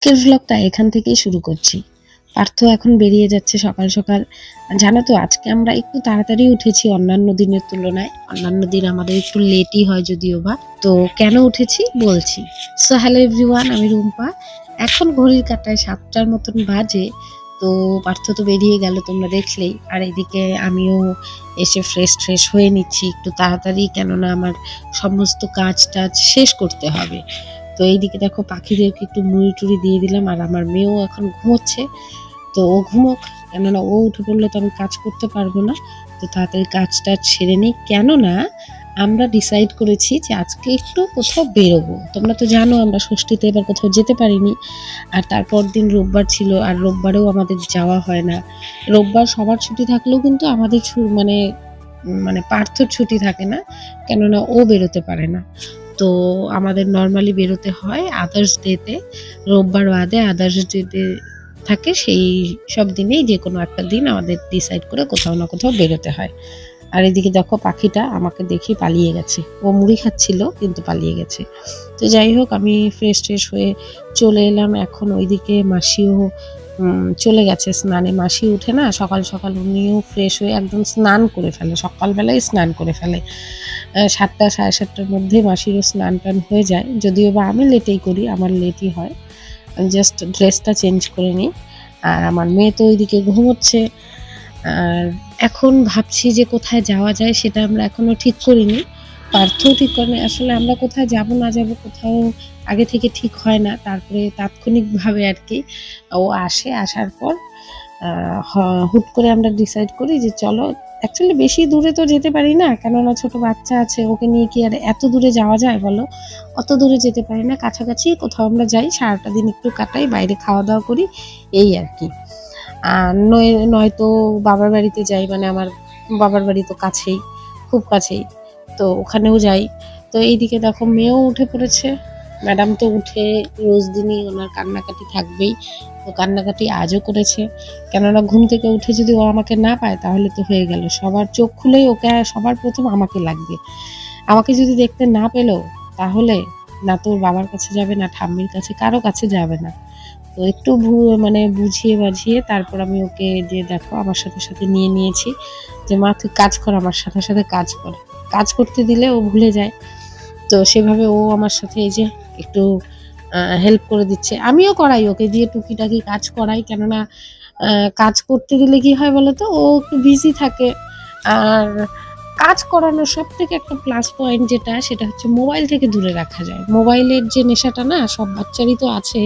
আজকের ভ্লগটা এখান থেকেই শুরু করছি। পার্থ এখন বেরিয়ে যাচ্ছে সকাল সকাল। জানো তো আজকে আমরা একটু তাড়াতাড়ি উঠেছি অন্যান্য দিনের তুলনায়। অন্যান্য দিন আমাদের একটু লেটই হয় যদিও বা। তো কেন উঠেছি বলছি। সো হ্যালো এভরিওয়ান, আমি রুম্পা। এখন ঘড়ির কাঁটায় 7টার মতন বাজে। তো পার্থ তো বেরিয়ে গেল তোমরা দেখলেই। আর এদিকে আমিও এসে ফ্রেশ হয়ে নিচ্ছি একটু তাড়াতাড়ি, কেননা আমার সমস্ত কাজ টাজ শেষ করতে হবে। তো এইদিকে দেখো পাখিদেরকে একটু মুড়ি টুড়ি দিয়ে দিলাম, আর আমার মেয়েও এখন ঘুমোচ্ছে। তো ও ঘুমোক, কেননা ও উঠে পড়লে তো আমি কাজ করতে পারবো না। তো তাড়াতাড়ি কাজটা সেরে নিই, কেননা আমরা ডিসাইড করেছি যে আজকে একটু কোথাও বেরোবো। তোমরা তো জানো আমরা ষষ্ঠীতে এবার কোথাও যেতে পারিনি। আর তারপর দিন রোববার ছিল, আর রোববারেও আমাদের যাওয়া হয় না। রোববার সবার ছুটি থাকলেও কিন্তু আমাদের মানে মানে পার্থর ছুটি থাকে না, কেননা ও বেরোতে পারে না। তো আমাদের নর্মালি বেরোতে হয় আদার্স ডেতে, রোববার বাদে আদার্স ডেতে থাকে। সেই সব দিনেই যে কোনো একটা দিন আমাদের ডিসাইড করে কোথাও না কোথাও বেরোতে হয়। আর এদিকে দেখো পাখিটা আমাকে দেখে পালিয়ে গেছে। ও মুড়ি খাচ্ছিল কিন্তু পালিয়ে গেছে। তো যাই হোক, আমি ফ্রেশ হয়ে চলে এলাম। এখন ওইদিকে মাসিও চলে গেছে স্নানে। মাসি উঠে না সকাল সকাল, উনিও ফ্রেশ হয়ে একদম স্নান করে ফেলে, সকালবেলায় স্নান করে ফেলে। 7টা সাড়ে 7টার মধ্যে মাসিরও স্নান টান হয়ে যায়, যদিও বা আমি লেটেই করি, আমার লেটই হয়। জাস্ট ড্রেসটা চেঞ্জ করে নিই। আর আমার মেয়ে তো ওইদিকে ঘুমোচ্ছে। আর এখন ভাবছি যে কোথায় যাওয়া যায়, সেটা আমরা এখনো ঠিক করিনি। পার্থও ঠিক করেনি। আসলে আমরা কোথায় যাব না যাব কোথাও আগে থেকে ঠিক হয় না, তারপরে তাৎক্ষণিকভাবে আর কি ও আসে। আসার পর হুট করে আমরা ডিসাইড করি যে চলো। অ্যাকচুয়ালি বেশি দূরে তো যেতে পারি না, কেননা ছোট বাচ্চা আছে, ওকে নিয়ে কি আর এত দূরে যাওয়া যায় বলো। অত দূরে যেতে পারি না, কাছাকাছি কোথাও আমরা যাই, সারাটা দিন একটু কাটাই, বাইরে খাওয়া দাওয়া করি, এই আর কি। আর নয়তো বাবার বাড়িতে যাই, মানে আমার বাবার বাড়ি তো কাছেই, খুব কাছেই, তো ওখানেও যাই। তো এইদিকে দেখো মেয়েও উঠে পড়েছে। ম্যাডাম তো উঠে রোজ দিনই ওনার কান্নাকাটি থাকবেই। তো কান্নাকাটি আজও করেছে, কেননা ঘুম থেকে উঠে যদি ও আমাকে না পায় তাহলে তো হয়ে গেল। সবার চোখ খুলেই ওকে সবার প্রথম আমাকে লাগবে। আমাকে যদি দেখতে না পেলো তাহলে না তোর বাবার কাছে যাবে, না ঠাম্মির কাছে, কারো কাছে যাবে না। তো একটু মানে বুঝিয়ে বাঝিয়ে তারপর আমি ওকে, যে দেখো আমার সাথে সাথে নিয়ে নিয়েছি, যে মা তুই কাজ কর, আমার সাথে সাথে কাজ কর। কাজ করতে দিলে ও ভুলে যায়। তো সেভাবে ও আমার সাথে এই যে একটু হেল্প করে দিচ্ছে। আমিও করাই ওকে দিয়ে, টুকিটাকি কাজ করাই, কেননা কাজ করতে দিলে কি হয় বলো তো, ও একটু বিজি থাকে। আর কাজ করানোর সব থেকে একটা প্লাস পয়েন্ট যেটা, সেটা হচ্ছে মোবাইল থেকে দূরে রাখা যায়। মোবাইলের যে নেশাটা না সব বাচ্চারই তো আছে,